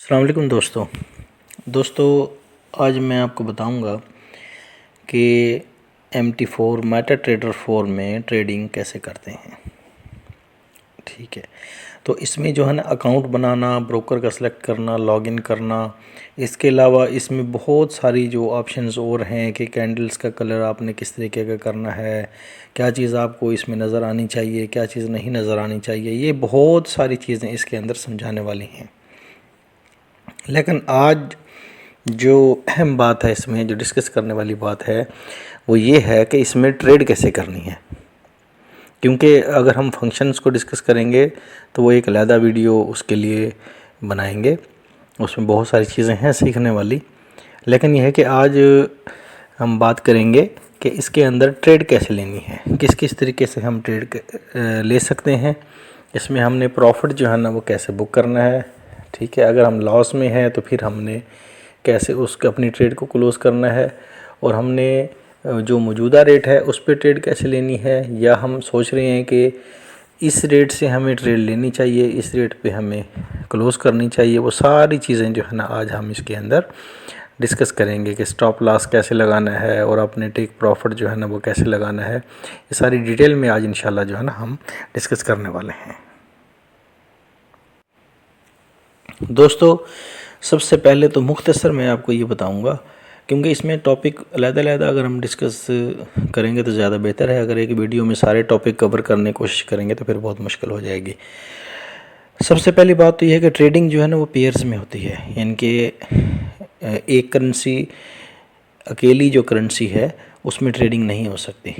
अस्सलाम वालेकुम दोस्तों आज मैं आपको बताऊंगा कि MT4 मेटा ट्रेडर 4 में ट्रेडिंग कैसे करते हैं। ठीक है, तो इसमें जो है ना अकाउंट बनाना, ब्रोकर का सिलेक्ट करना, लॉगिन करना, इसके अलावा इसमें बहुत सारी जो ऑप्शंस और हैं कि कैंडल्स का कलर आपने किस तरीके का करना है, क्या चीज़ आपको इसमें नज़र आनी चाहिए, क्या चीज़ नहीं नज़र आनी चाहिए, ये बहुत सारी चीज़ें इसके अंदर समझाने वाली हैं। लेकिन आज जो अहम बात है, इसमें जो डिस्कस करने वाली बात है वो ये है कि इसमें ट्रेड कैसे करनी है। क्योंकि अगर हम फंक्शंस को डिस्कस करेंगे तो वो एक अलहदा वीडियो उसके लिए बनाएंगे, उसमें बहुत सारी चीज़ें हैं सीखने वाली। लेकिन यह है कि आज हम बात करेंगे कि इसके अंदर ट्रेड कैसे लेनी है, किस किस तरीके से हम ट्रेड ले सकते हैं। इसमें हमने प्रॉफिट जो है ना वो कैसे बुक करना है। ठीक है, अगर हम लॉस में हैं तो फिर हमने कैसे उसके अपनी ट्रेड को क्लोज़ करना है, और हमने जो मौजूदा रेट है उस पर ट्रेड कैसे लेनी है, या हम सोच रहे हैं कि इस रेट से हमें ट्रेड लेनी चाहिए, इस रेट पे हमें क्लोज़ करनी चाहिए। वो सारी चीज़ें जो है ना आज हम इसके अंदर डिस्कस करेंगे कि स्टॉप लॉस कैसे लगाना है और अपने टेक प्रॉफिट जो है ना वो कैसे लगाना है। ये सारी डिटेल में आज इंशाल्लाह जो है ना हम डिस्कस करने वाले हैं। दोस्तों सबसे पहले तो मुख्तसर मैं आपको ये बताऊंगा, क्योंकि इसमें टॉपिक अलग-अलग अगर हम डिस्कस करेंगे तो ज़्यादा बेहतर है। अगर एक वीडियो में सारे टॉपिक कवर करने की कोशिश करेंगे तो फिर बहुत मुश्किल हो जाएगी। सबसे पहली बात तो यह है कि ट्रेडिंग जो है ना वो पेयर्स में होती है, यानी कि एक करेंसी अकेली जो करेंसी है उसमें ट्रेडिंग नहीं हो सकती,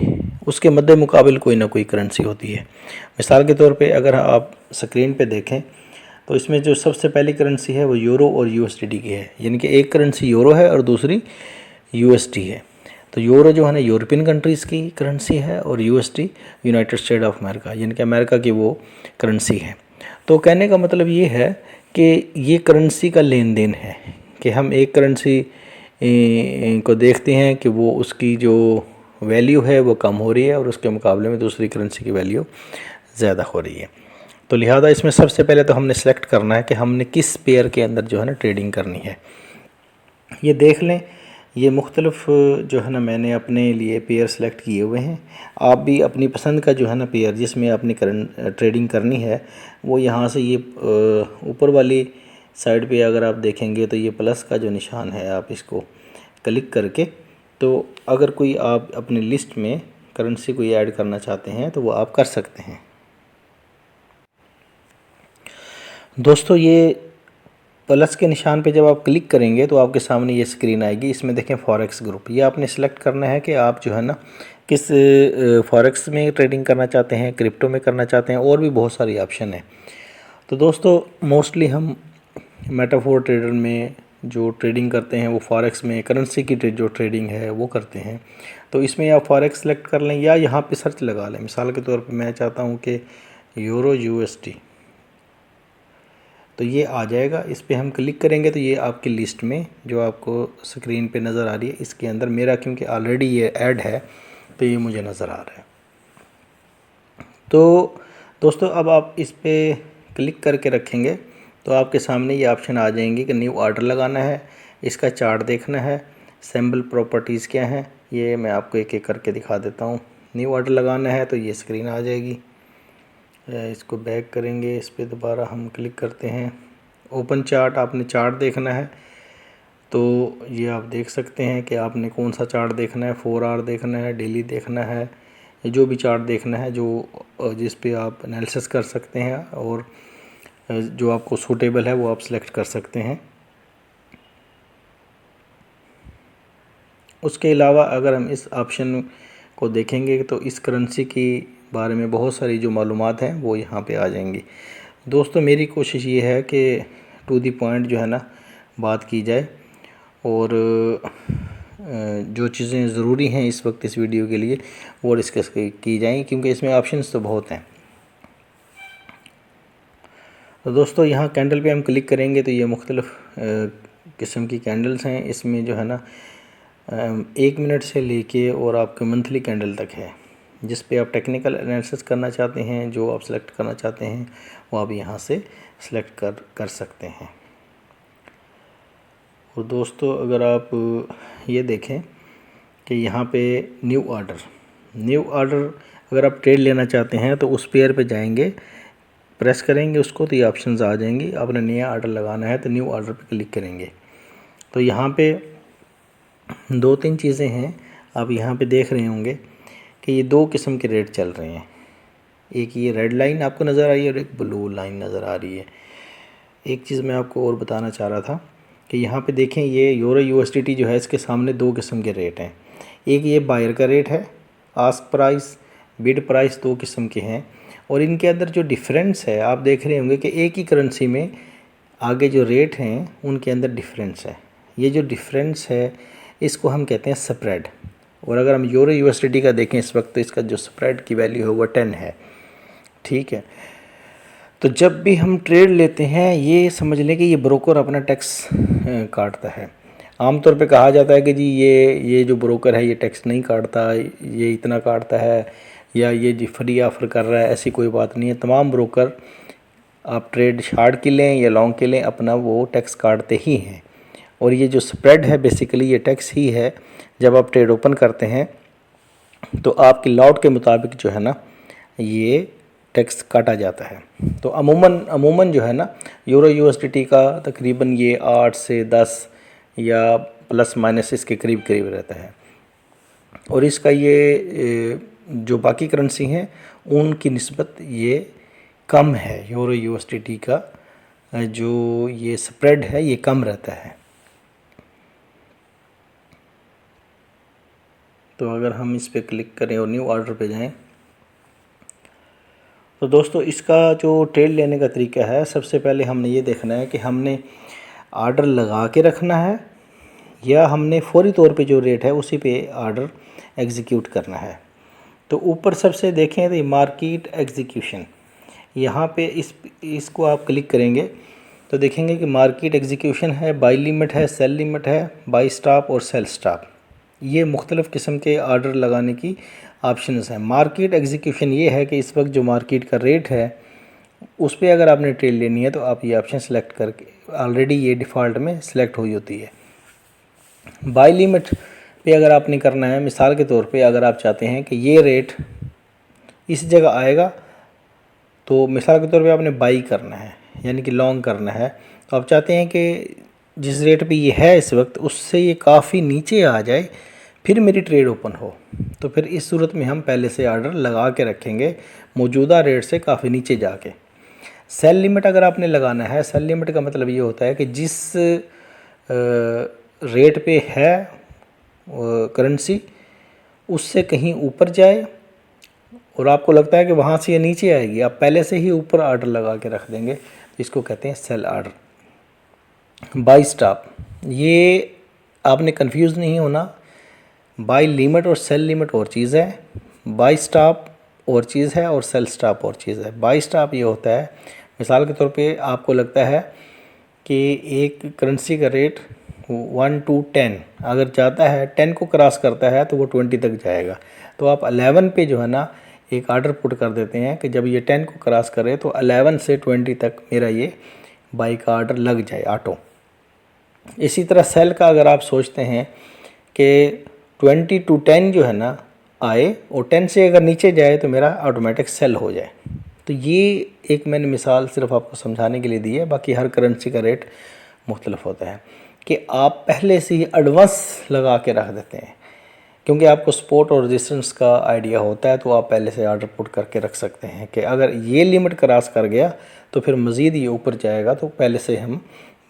उसके मद्दे मुकाबिल कोई ना कोई करेंसी होती है। मिसाल के तौर पे अगर आप स्क्रीन पे देखें तो इसमें जो सबसे पहली करेंसी है वो यूरो और USD की है, यानी कि एक करेंसी यूरो है और दूसरी USD है। तो यूरो जो है ना यूरोपियन कंट्रीज़ की करेंसी है और USD United state of America, यानी कि अमेरिका की वो करेंसी है। तो कहने का मतलब ये है कि ये करेंसी का लेन देन है कि हम एक करेंसी को देखते हैं कि वो उसकी जो वैल्यू है वो कम हो रही है और उसके मुकाबले में दूसरी करेंसी की वैल्यू ज़्यादा हो रही है। तो लिहाजा इसमें सबसे पहले तो हमने सेलेक्ट करना है कि हमने किस पेयर के अंदर जो है ना ट्रेडिंग करनी है। ये देख लें, ये मुख्तलिफ जो है ना मैंने अपने लिए पेयर सेलेक्ट किए हुए हैं। आप भी अपनी पसंद का जो है ना पेयर जिसमें आपने ट्रेडिंग करनी है वो यहाँ से ये ऊपर वाली साइड पे अगर आप देखेंगे तो ये प्लस का जो निशान है आप इसको क्लिक करके, तो अगर कोई आप अपनी लिस्ट में करेंसी कोई ऐड करना चाहते हैं तो वो आप कर सकते हैं। दोस्तों ये प्लस के निशान पे जब आप क्लिक करेंगे तो आपके सामने ये स्क्रीन आएगी। इसमें देखें फॉरेक्स ग्रुप, ये आपने सेलेक्ट करना है कि आप जो है ना किस फॉरेक्स में ट्रेडिंग करना चाहते हैं, क्रिप्टो में करना चाहते हैं, और भी बहुत सारी ऑप्शन है। तो दोस्तों मोस्टली हम मेटाफोर ट्रेडर में जो ट्रेडिंग करते हैं वो फॉरेक्स में करेंसी की जो ट्रेडिंग है वो करते हैं। तो इसमें आप फॉरेक्स सेलेक्ट कर लें या यहाँ पे सर्च लगा लें। मिसाल के तौर पे मैं चाहता हूँ कि यूरो USD, तो ये आ जाएगा। इस पर हम क्लिक करेंगे तो ये आपकी लिस्ट में जो आपको स्क्रीन पे नज़र आ रही है, इसके अंदर मेरा क्योंकि ऑलरेडी ये ऐड है तो ये मुझे नज़र आ रहा है। तो दोस्तों अब आप इस पर क्लिक करके रखेंगे तो आपके सामने ये ऑप्शन आ जाएंगे कि न्यू ऑर्डर लगाना है, इसका चार्ट देखना है, सैम्पल प्रॉपर्टीज़ क्या हैं, ये मैं आपको एक एक करके दिखा देता हूँ। न्यू ऑर्डर लगाना है तो ये स्क्रीन आ जाएगी। इसको बैक करेंगे, इस पर दोबारा हम क्लिक करते हैं। ओपन चार्ट, आपने चार्ट देखना है तो ये आप देख सकते हैं कि आपने कौन सा चार्ट देखना है। 4 आवर देखना है, डेली देखना है, जो भी चार्ट देखना है जो जिस पे आप एनालिसिस कर सकते हैं और जो आपको सूटेबल है वो आप सेलेक्ट कर सकते हैं। उसके अलावा अगर हम इस ऑप्शन को देखेंगे तो इस करेंसी की बारे में बहुत सारी जो मालूमात हैं वो यहाँ पे आ जाएंगी। दोस्तों मेरी कोशिश ये है कि टू दी पॉइंट जो है ना बात की जाए, और जो चीज़ें ज़रूरी हैं इस वक्त इस वीडियो के लिए वो डिस्कस की जाएँ, क्योंकि इसमें ऑप्शंस तो बहुत हैं। तो दोस्तों यहाँ कैंडल पे हम क्लिक करेंगे तो ये मुख्तलिफ़ किस्म की कैंडल्स हैं। इसमें जो है ना 1 मिनट से लेके और आपके मंथली कैंडल तक है। जिस पे आप टेक्निकल एनालिसिस करना चाहते हैं, जो आप सेलेक्ट करना चाहते हैं वो आप यहाँ से सेलेक्ट कर सकते हैं। और दोस्तों अगर आप ये देखें कि यहाँ पे न्यू ऑर्डर अगर आप ट्रेड लेना चाहते हैं तो उस पेयर पे जाएंगे, प्रेस करेंगे उसको तो ये ऑप्शंस आ जाएंगी। आपने नया ऑर्डर लगाना है तो न्यू ऑर्डर पे क्लिक करेंगे। तो यहाँ पे 2-3 चीज़ें हैं, आप यहाँ पे देख रहे होंगे कि ये 2 किस्म के रेट चल रहे हैं। एक ये रेड लाइन आपको नज़र आ रही है और एक ब्लू लाइन नज़र आ रही है। एक चीज़ मैं आपको और बताना चाह रहा था कि यहाँ पे देखें ये यूरो यूएसडीटी जो है इसके सामने 2 किस्म के रेट हैं। एक ये बायर का रेट है, आस्क प्राइस, बिड प्राइस 2 किस्म के हैं। और इनके अंदर जो डिफरेंस है आप देख रहे होंगे कि एक ही करेंसी में आगे जो रेट हैं उनके अंदर डिफरेंस है। ये जो डिफरेंस है इसको हम कहते हैं स्प्रेड। और अगर हम यूरो यूएसडीटी का देखें इस वक्त तो इसका जो स्प्रेड की वैल्यू है वो 10 है। ठीक है, तो जब भी हम ट्रेड लेते हैं ये समझ लें कि ये ब्रोकर अपना टैक्स काटता है। आमतौर पे कहा जाता है कि जी ये जो ब्रोकर है ये टैक्स नहीं काटता, ये इतना काटता है, या ये जी फ्री ऑफर कर रहा है। ऐसी कोई बात नहीं है। तमाम ब्रोकर आप ट्रेड शॉर्ट के लें या लॉन्ग के लें अपना वो टैक्स काटते ही हैं। और ये जो स्प्रेड है बेसिकली ये टैक्स ही है। जब आप ट्रेड ओपन करते हैं तो आपकी लॉट के मुताबिक जो है ना ये टैक्स काटा जाता है। तो अमूमन जो है ना यूरो यूएसडीटी का तकरीबन ये 8 से 10 या प्लस माइनस इसके करीब करीब रहता है। और इसका ये जो बाकी करेंसी हैं उनकी निस्बत ये कम है। यूरो यूएसडीटी का जो ये स्प्रेड है ये कम रहता है। तो अगर हम इस पे क्लिक करें और न्यू ऑर्डर पे जाएं तो दोस्तों इसका जो ट्रेड लेने का तरीका है, सबसे पहले हमने ये देखना है कि हमने ऑर्डर लगा के रखना है या हमने फौरी तौर पे जो रेट है उसी पे ऑर्डर एग्जीक्यूट करना है। तो ऊपर सबसे देखें तो ये मार्केट एग्जीक्यूशन, यहाँ पे इसको आप क्लिक करेंगे तो देखेंगे कि मार्केट एग्जीक्यूशन है, बाई लिमिट है, सेल लिमिट है, बाई स्टॉप और सेल स्टॉप। ये मुख्तलिफ़ किस्म के ऑर्डर लगाने की ऑप्शंस हैं। मार्केट एग्जीक्यूशन ये है कि इस वक्त जो मार्केट का रेट है उस पर अगर आपने ट्रेड लेनी है तो आप ये ऑप्शन सेलेक्ट करके, ऑलरेडी ये डिफ़ॉल्ट में सिलेक्ट हुई होती है। बाई लिमिट पे अगर आपने करना है, मिसाल के तौर पे अगर आप चाहते हैं कि ये रेट इस जगह आएगा तो मिसाल के तौर पे आपने बाई करना है यानी कि लॉन्ग करना है, तो आप चाहते हैं कि जिस रेट पे ये है इस वक्त उससे ये काफ़ी नीचे आ जाए फिर मेरी ट्रेड ओपन हो। तो फिर इस सूरत में हम पहले से ऑर्डर लगा के रखेंगे मौजूदा रेट से काफ़ी नीचे जाके। सेल लिमिट अगर आपने लगाना है, सेल लिमिट का मतलब ये होता है कि जिस रेट पे है करेंसी उससे कहीं ऊपर जाए और आपको लगता है कि वहाँ से ये नीचे आएगी, आप पहले से ही ऊपर ऑर्डर लगा के रख देंगे, तो इसको कहते हैं सेल ऑर्डर। बाई स्टॉप, ये आपने कंफ्यूज नहीं होना। बाई लिमिट और सेल लिमिट और चीज़ है, बाई स्टॉप और चीज़ है और सेल स्टॉप और चीज़ है। बाई स्टॉप ये होता है, मिसाल के तौर पे आपको लगता है कि एक करेंसी का रेट 1 to 10 अगर जाता है, 10 को क्रॉस करता है तो वो 20 तक जाएगा, तो आप 11 पे जो है ना एक ऑर्डर पुट कर देते हैं कि जब ये 10 को क्रॉस करे तो 11 से 20 तक मेरा ये बाई का ऑर्डर लग जाए ऑटो। इसी तरह सेल का अगर आप सोचते हैं कि 20 to 10 जो है ना आए और 10 से अगर नीचे जाए तो मेरा ऑटोमेटिक सेल हो जाए। तो ये एक मैंने मिसाल सिर्फ आपको समझाने के लिए दी है, बाकी हर करेंसी का रेट मुख्तलिफ होता है कि आप पहले से ही एडवांस लगा के रख देते हैं क्योंकि आपको सपोर्ट और रेजिस्टेंस का आइडिया होता है, तो आप पहले से ऑर्डर पुट करके रख सकते हैं कि अगर ये लिमिट क्रॉस कर गया तो फिर मज़ीद ये ऊपर जाएगा, तो पहले से हम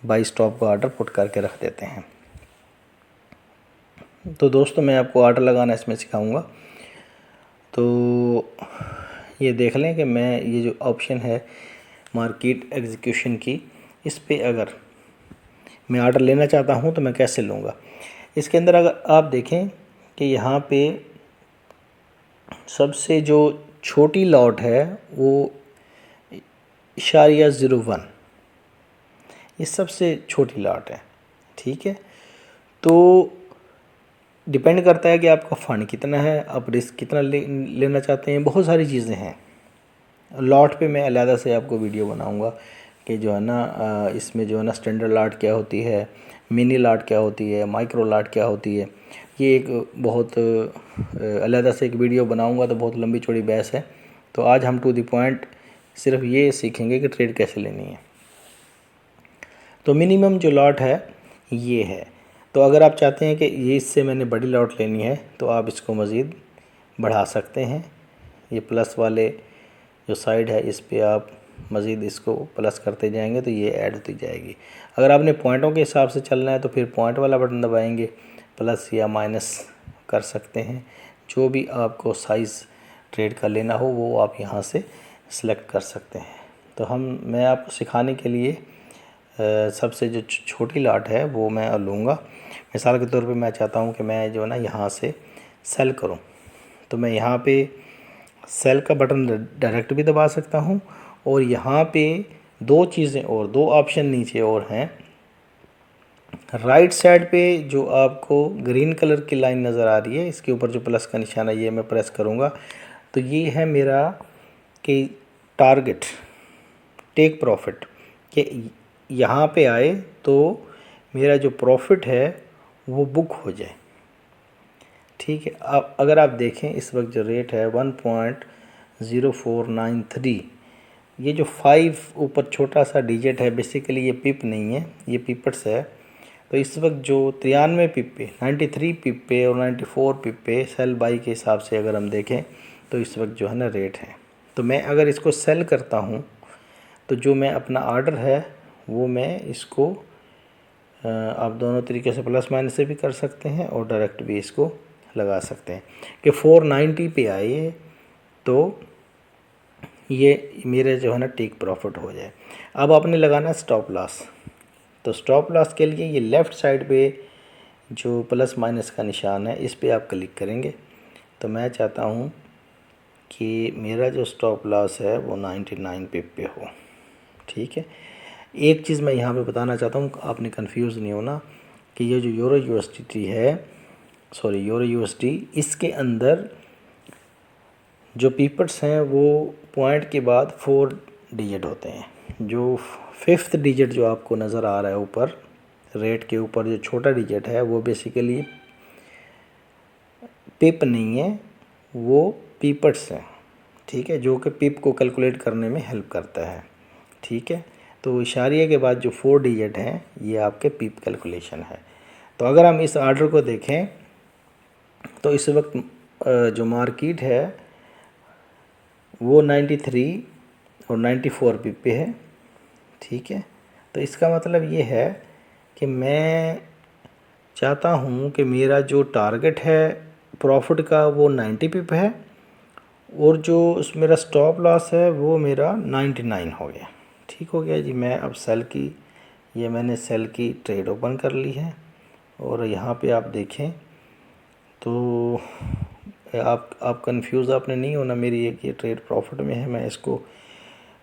बाई स्टॉप का ऑर्डर पुट करके रख देते हैं। तो दोस्तों मैं आपको ऑर्डर लगाना इसमें सिखाऊंगा। तो ये देख लें कि मैं ये जो ऑप्शन है मार्केट एग्जीक्यूशन की, इस पे अगर मैं ऑर्डर लेना चाहता हूँ तो मैं कैसे लूँगा। इसके अंदर अगर आप देखें कि यहाँ पे सबसे जो छोटी लॉट है वो .01, ये सबसे छोटी लॉट है। ठीक है, तो डिपेंड करता है कि आपका फ़ंड कितना है, आप रिस्क कितना लेना चाहते हैं, बहुत सारी चीज़ें हैं। लॉट पे मैं अलग से आपको वीडियो बनाऊंगा कि जो है ना इसमें जो है ना स्टैंडर्ड लॉट क्या होती है, मिनी लॉट क्या होती है, माइक्रो लॉट क्या होती है, ये एक बहुत अलग से एक वीडियो बनाऊंगा तो बहुत लंबी चौड़ी बहस है। तो आज हम टू द पॉइंट सिर्फ ये सीखेंगे कि ट्रेड कैसे लेनी है। तो मिनिमम जो लॉट है ये है। तो अगर आप चाहते हैं कि ये इससे मैंने बड़ी लॉट लेनी है तो आप इसको मज़ीद बढ़ा सकते हैं। ये प्लस वाले जो साइड है इस पे आप मज़ीद इसको प्लस करते जाएंगे तो ये ऐड होती जाएगी। अगर आपने पॉइंटों के हिसाब से चलना है तो फिर पॉइंट वाला बटन दबाएंगे, प्लस या माइनस कर सकते हैं। जो भी आपको साइज़ ट्रेड का लेना हो वो आप यहाँ से सिलेक्ट कर सकते हैं। तो मैं आपको सिखाने के लिए सबसे जो छोटी लॉट है वो मैं लूँगा। मिसाल के तौर पे मैं चाहता हूँ कि मैं जो है ना यहाँ से सेल करूँ, तो मैं यहाँ पे सेल का बटन डायरेक्ट भी दबा सकता हूँ। और यहाँ पे दो चीज़ें और दो ऑप्शन नीचे और हैं। राइट साइड पे जो आपको ग्रीन कलर की लाइन नज़र आ रही है, इसके ऊपर जो प्लस का निशान है ये मैं प्रेस करूँगा तो ये है मेरा कि टारगेट टेक प्रॉफिट, कि यहाँ पे आए तो मेरा जो प्रॉफिट है वो बुक हो जाए। ठीक है, अब अगर आप देखें इस वक्त जो रेट है 1.0493, ये जो 5 ऊपर छोटा सा डिजिट है बेसिकली ये पिप नहीं है, ये पिपर्स है। तो इस वक्त जो 93 पिप पे, 93 पिप पे और 94 पिप पे सेल बाई के हिसाब से अगर हम देखें तो इस वक्त जो है ना रेट है। तो मैं अगर इसको सेल करता हूँ तो जो मैं अपना ऑर्डर है वो मैं इसको आप दोनों तरीके से प्लस माइनस से भी कर सकते हैं और डायरेक्ट भी इसको लगा सकते हैं कि 490 पे आए तो ये मेरे जो है ना टेक प्रॉफिट हो जाए। अब आपने लगाना है स्टॉप लॉस। तो स्टॉप लॉस के लिए ये लेफ़्ट साइड पे जो प्लस माइनस का निशान है इस पे आप क्लिक करेंगे। तो मैं चाहता हूँ कि मेरा जो स्टॉप लॉस है वो 99 पे हो। ठीक है, एक चीज़ मैं यहाँ पे बताना चाहता हूँ, आपने कंफ्यूज नहीं होना कि ये जो यूरो यूएसडी इसके अंदर जो पीपर्स हैं वो पॉइंट के बाद 4 डिजिट होते हैं। जो 5th डिजिट जो आपको नज़र आ रहा है ऊपर रेट के ऊपर जो छोटा डिजिट है वो बेसिकली पिप नहीं है, वो पीपर्स हैं। ठीक है, जो कि पिप को कैलकुलेट करने में हेल्प करता है। ठीक है, तो इशारिया के बाद जो 4 डिजिट हैं ये आपके पिप कैलकुलेशन है। तो अगर हम इस ऑर्डर को देखें तो इस वक्त जो मार्केट है वो 93 और 94 पिप पे है। ठीक है, तो इसका मतलब ये है कि मैं चाहता हूँ कि मेरा जो टारगेट है प्रॉफिट का वो 90 पिप है और जो मेरा स्टॉप लॉस है वो मेरा 99 हो गया। ठीक हो गया जी। मैं अब मैंने सेल की ट्रेड ओपन कर ली है और यहाँ पे आप देखें तो आप कंफ्यूज आपने नहीं होना मेरी एक ये ट्रेड प्रॉफिट में है। मैं इसको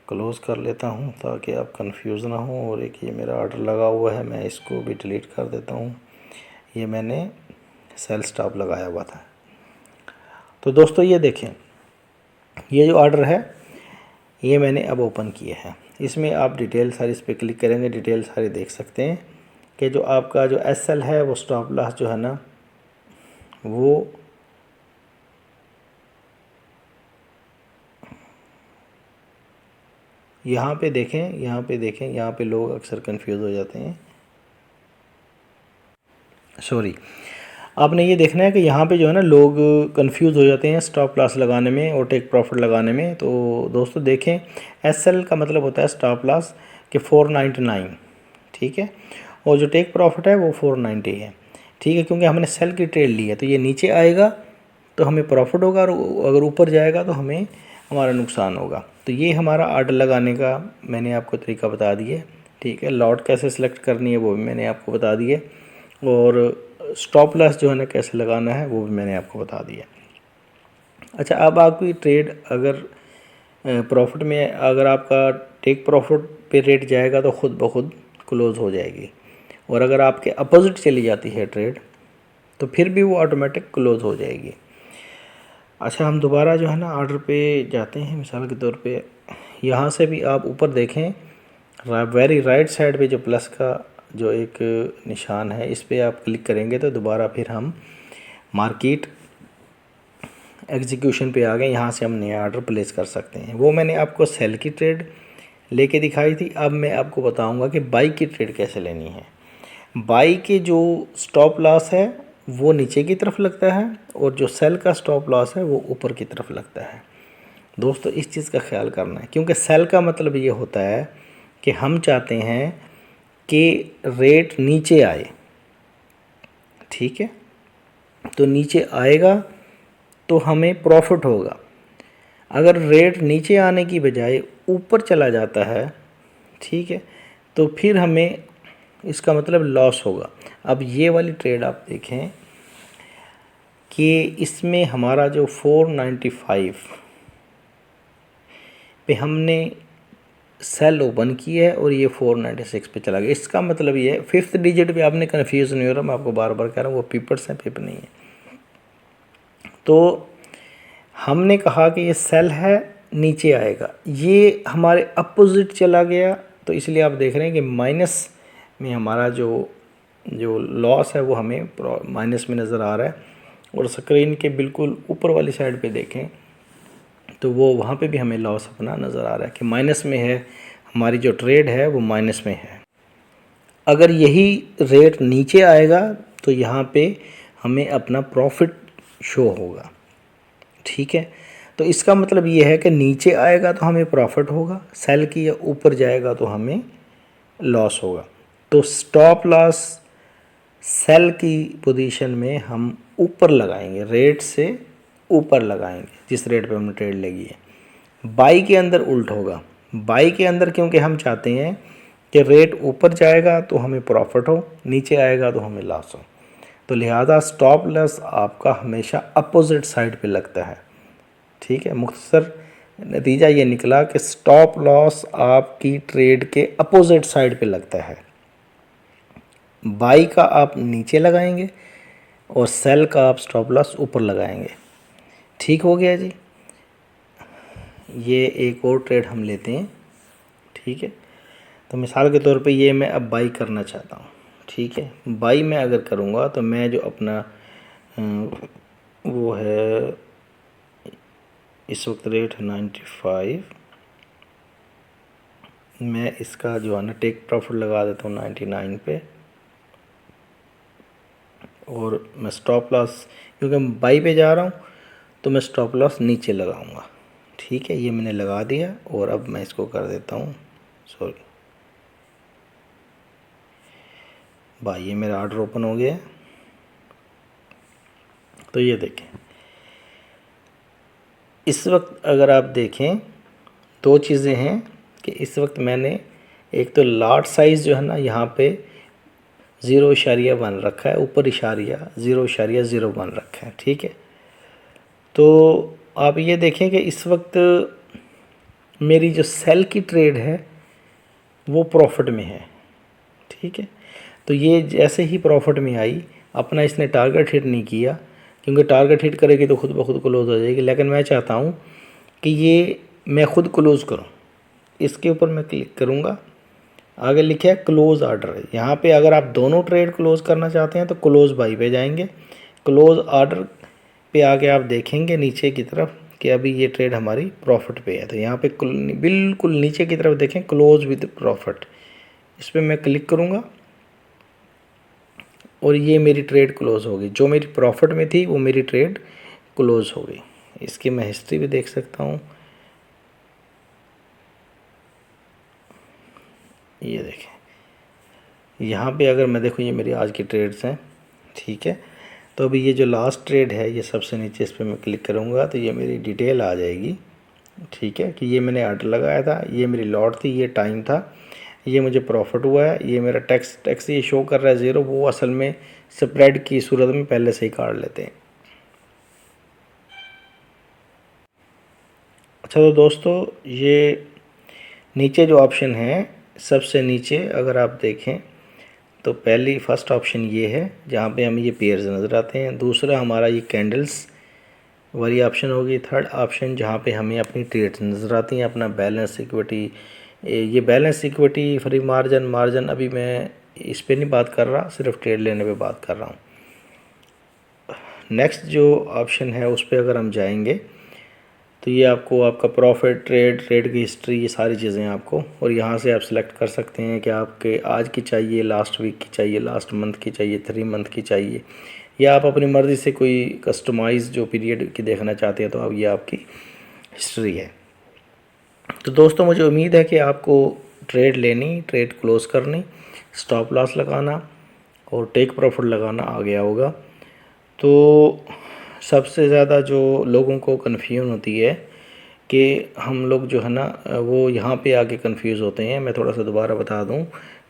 क्लोज़ कर लेता हूँ ताकि आप कंफ्यूज ना हो। और एक ये मेरा ऑर्डर लगा हुआ है, मैं इसको भी डिलीट कर देता हूँ। ये मैंने सेल स्टॉप लगाया हुआ था। तो दोस्तों ये देखें, ये जो ऑर्डर है ये मैंने अब ओपन किया है। इसमें आप डिटेल सारी इस पर क्लिक करेंगे, डिटेल सारी देख सकते हैं कि जो आपका जो एसएल है वो स्टॉप लॉस जो है ना वो यहाँ पे देखें, यहाँ पे लोग अक्सर कंफ्यूज हो जाते हैं। सॉरी, आपने ये देखना है कि यहाँ पे जो है ना लोग कंफ्यूज हो जाते हैं स्टॉप लॉस लगाने में और टेक प्रॉफिट लगाने में। तो दोस्तों देखें, एसएल का मतलब होता है स्टॉप लॉस कि 499। ठीक है, और जो टेक प्रॉफिट है वो 490 है। ठीक है, क्योंकि हमने सेल की ट्रेड ली है तो ये नीचे आएगा तो हमें प्रॉफिट होगा और अगर ऊपर जाएगा तो हमारा नुकसान होगा। तो ये हमारा ऑर्डर लगाने का मैंने आपको तरीका बता दिया। ठीक है, लॉट कैसे सिलेक्ट करनी है वो भी मैंने आपको बता दिया और स्टॉप लॉस जो है ना कैसे लगाना है वो भी मैंने आपको बता दिया। अच्छा, अब आपकी ट्रेड अगर प्रॉफिट में अगर आपका टेक प्रॉफिट पे रेट जाएगा तो ख़ुद ब खुद क्लोज़ हो जाएगी और अगर आपके अपोजिट चली जाती है ट्रेड तो फिर भी वो ऑटोमेटिक क्लोज़ हो जाएगी। अच्छा, हम दोबारा जो है ना ऑर्डर पे जाते हैं। मिसाल के तौर पे यहाँ से भी आप ऊपर देखें, वेरी राइट साइड पे जो प्लस का जो एक निशान है इस पर आप क्लिक करेंगे तो दोबारा फिर हम मार्केट एग्जीक्यूशन पे आ गए। यहाँ से हम नया ऑर्डर प्लेस कर सकते हैं। वो मैंने आपको सेल की ट्रेड लेके दिखाई थी। अब मैं आपको बताऊंगा कि बाई की ट्रेड कैसे लेनी है। बाई के जो स्टॉप लॉस है वो नीचे की तरफ लगता है और जो सेल का स्टॉप लॉस है वो ऊपर की तरफ लगता है। दोस्तों इस चीज़ का ख्याल करना है, क्योंकि सेल का मतलब ये होता है कि हम चाहते हैं कि रेट नीचे आए। ठीक है, तो नीचे आएगा तो हमें प्रॉफिट होगा। अगर रेट नीचे आने की बजाय ऊपर चला जाता है, ठीक है, तो फिर हमें इसका मतलब लॉस होगा। अब ये वाली ट्रेड आप देखें कि इसमें हमारा जो 495 पे हमने सेल ओपन की है और ये 496 पे चला गया। इसका मतलब ये है 5th डिजिट पे आपने कन्फ्यूज़ नहीं हो रहा, मैं आपको बार बार कह रहा हूँ, वो पिपर्स हैं, पिप नहीं है। तो हमने कहा कि ये सेल है, नीचे आएगा, ये हमारे अपोजिट चला गया, तो इसलिए आप देख रहे हैं कि माइनस में हमारा जो लॉस है वो हमें माइनस में नज़र आ रहा है। और स्क्रीन के बिल्कुल ऊपर वाली साइड पे देखें तो वो वहाँ पे भी हमें लॉस अपना नज़र आ रहा है कि माइनस में है, हमारी जो ट्रेड है वो माइनस में है। अगर यही रेट नीचे आएगा तो यहाँ पे हमें अपना प्रॉफिट शो होगा। ठीक है, तो इसका मतलब ये है कि नीचे आएगा तो हमें प्रॉफिट होगा सेल की, या ऊपर जाएगा तो हमें लॉस होगा। तो स्टॉप लॉस सेल की पोजीशन में हम ऊपर लगाएंगे, रेट से ऊपर लगाएंगे जिस रेट पे हमने ट्रेड लगी है। बाई के अंदर उल्ट होगा। बाई के अंदर क्योंकि हम चाहते हैं कि रेट ऊपर जाएगा तो हमें प्रॉफिट हो, नीचे आएगा तो हमें लॉस हो, तो लिहाजा स्टॉप लॉस आपका हमेशा अपोजिट साइड पे लगता है। ठीक है, मुख्तसर नतीजा ये निकला कि स्टॉप लॉस आपकी ट्रेड के अपोजिट साइड पे लगता है। बाई का आप नीचे लगाएंगे और सेल का आप स्टॉप लॉस ऊपर लगाएंगे। ठीक हो गया जी। ये एक और ट्रेड हम लेते हैं। ठीक है, तो मिसाल के तौर पे ये मैं अब बाई करना चाहता हूँ। ठीक है, बाई मैं अगर करूँगा तो मैं जो अपना वो है इस वक्त रेट है 95, मैं इसका जो है ना टेक प्रॉफिट लगा देता हूँ 99 पे, और मैं स्टॉप लॉस क्योंकि मैं बाई पे जा रहा हूँ तो मैं स्टॉप लॉस नीचे लगाऊंगा। ठीक है, ये मैंने लगा दिया और अब मैं इसको कर देता हूँ, सॉरी भाई, ये मेरा ऑर्डर ओपन हो गया। तो ये देखें, इस वक्त अगर आप देखें दो चीज़ें हैं कि इस वक्त मैंने एक तो लाट साइज़ जो है ना यहाँ पे 0.1 रखा है, ऊपर इशारिया 0.0 बन रखा है। ठीक है, तो आप ये देखें कि इस वक्त मेरी जो सेल की ट्रेड है वो प्रॉफिट में है। ठीक है, तो ये जैसे ही प्रॉफिट में आई, अपना इसने टारगेट हिट नहीं किया, क्योंकि टारगेट हिट करेगी तो खुद ब खुद क्लोज हो जाएगी, लेकिन मैं चाहता हूँ कि ये मैं खुद क्लोज़ करूँ। इसके ऊपर मैं क्लिक करूँगा, आगे लिखा है क्लोज़ ऑर्डर। यहाँ पे अगर आप दोनों ट्रेड क्लोज़ करना चाहते हैं तो क्लोज़ बाई पे जाएंगे, क्लोज़ ऑर्डर पे आके आप देखेंगे नीचे की तरफ कि अभी ये ट्रेड हमारी प्रॉफिट पे है। तो यहाँ पे बिल्कुल नीचे की तरफ देखें क्लोज़ विद प्रॉफिट, इस पर मैं क्लिक करूँगा और ये मेरी ट्रेड क्लोज़ होगी। जो मेरी प्रॉफिट में थी वो मेरी ट्रेड क्लोज़ हो गई। इसकी मैं हिस्ट्री भी देख सकता हूँ, ये देखें यहाँ पे अगर मैं देखूँ ये मेरी आज की ट्रेड्स हैं। ठीक है, तो अभी ये जो लास्ट ट्रेड है ये सबसे नीचे, इस पर मैं क्लिक करूँगा तो ये मेरी डिटेल आ जाएगी। ठीक है, कि ये मैंने ऑर्डर लगाया था, ये मेरी लॉट थी, ये टाइम था, ये मुझे प्रॉफिट हुआ है, ये मेरा टैक्स ये शो कर रहा है 0, वो असल में स्प्रेड की सूरत में पहले से ही काट लेते हैं। अच्छा, तो दोस्तों ये नीचे जो ऑप्शन है सबसे नीचे अगर आप देखें तो फर्स्ट ऑप्शन ये है जहाँ पे हमें ये पेयर्स नज़र आते हैं। दूसरा हमारा ये कैंडल्स वाली ऑप्शन होगी। थर्ड ऑप्शन जहाँ पे हमें अपनी ट्रेड्स नज़र आती हैं, अपना बैलेंस इक्विटी, ये बैलेंस इक्विटी, फ्री मार्जिन अभी मैं इस पे नहीं बात कर रहा, सिर्फ ट्रेड लेने पे बात कर रहा हूँ। नेक्स्ट जो ऑप्शन है उस पर अगर हम जाएंगे तो ये आपको आपका प्रॉफिट, ट्रेड की हिस्ट्री, ये सारी चीज़ें आपको, और यहाँ से आप सिलेक्ट कर सकते हैं कि आपके आज की चाहिए, लास्ट वीक की चाहिए, लास्ट मंथ की चाहिए, 3 मंथ की चाहिए, या आप अपनी मर्ज़ी से कोई कस्टमाइज़ जो पीरियड की देखना चाहते हैं तो अब ये आपकी हिस्ट्री है। तो दोस्तों मुझे उम्मीद है कि आपको ट्रेड लेनी, ट्रेड क्लोज़ करनी, स्टॉप लॉस लगाना और टेक प्रॉफिट लगाना आ गया होगा। तो सबसे ज़्यादा जो लोगों को कन्फ्यूजन होती है कि हम लोग जो है ना वो यहाँ पे आके कंफ्यूज होते हैं। मैं थोड़ा सा दोबारा बता दूँ,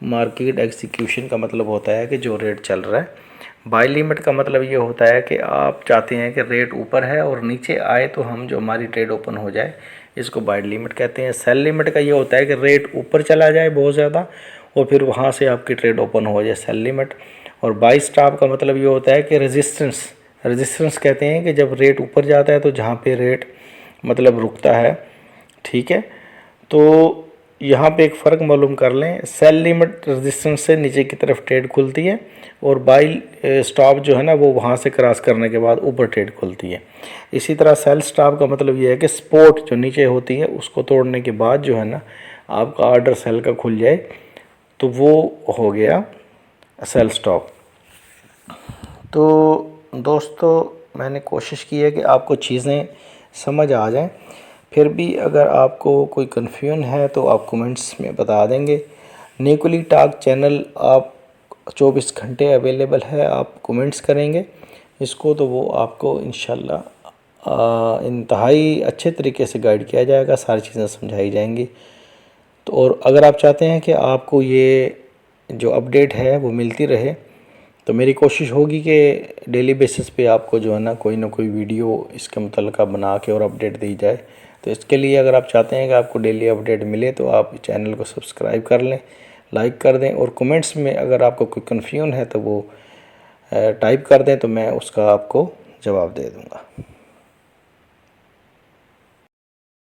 मार्केट एग्जीक्यूशन का मतलब होता है कि जो रेट चल रहा है। बाय लिमिट का मतलब ये होता है कि आप चाहते हैं कि रेट ऊपर है और नीचे आए तो हम जो हमारी ट्रेड ओपन हो जाए, इसको बाय लिमिट कहते हैं। सेल लिमिट का ये होता है कि रेट ऊपर चला जाए बहुत ज़्यादा और फिर वहाँ से आपकी ट्रेड ओपन हो जाए, सेल लिमिट। और बाय स्टॉप का मतलब ये होता है कि रेजिस्टेंस कहते हैं कि जब रेट ऊपर जाता है तो जहाँ पे रेट मतलब रुकता है, ठीक है। तो यहाँ पे एक फ़र्क मालूम कर लें, सेल लिमिट रेजिस्टेंस से नीचे की तरफ ट्रेड खुलती है और बाय स्टॉप जो है ना वो वहाँ से क्रॉस करने के बाद ऊपर ट्रेड खुलती है। इसी तरह सेल स्टॉप का मतलब ये है कि सपोर्ट जो नीचे होती है उसको तोड़ने के बाद जो है ना आपका ऑर्डर सेल का खुल जाए तो वो हो गया सेल स्टॉप। तो दोस्तों मैंने कोशिश की है कि आपको चीज़ें समझ आ जाएं। फिर भी अगर आपको कोई कन्फ्यूजन है तो आप कमेंट्स में बता देंगे। निकुली टॉक चैनल आप 24 घंटे अवेलेबल है, आप कमेंट्स करेंगे इसको तो वो आपको इंशाल्लाह इंतहाई अच्छे तरीके से गाइड किया जाएगा, सारी चीज़ें समझाई जाएंगी। तो और अगर आप चाहते हैं कि आपको ये जो अपडेट है वो मिलती रहे तो मेरी कोशिश होगी कि डेली बेसिस पे आपको जो है ना कोई वीडियो इसके मुतल्लिक़ बना के और अपडेट दी जाए। तो इसके लिए अगर आप चाहते हैं कि आपको डेली अपडेट मिले तो आप चैनल को सब्सक्राइब कर लें, लाइक कर दें और कमेंट्स में अगर आपको कोई कन्फ्यूजन है तो वो टाइप कर दें तो मैं उसका आपको जवाब दे दूँगा।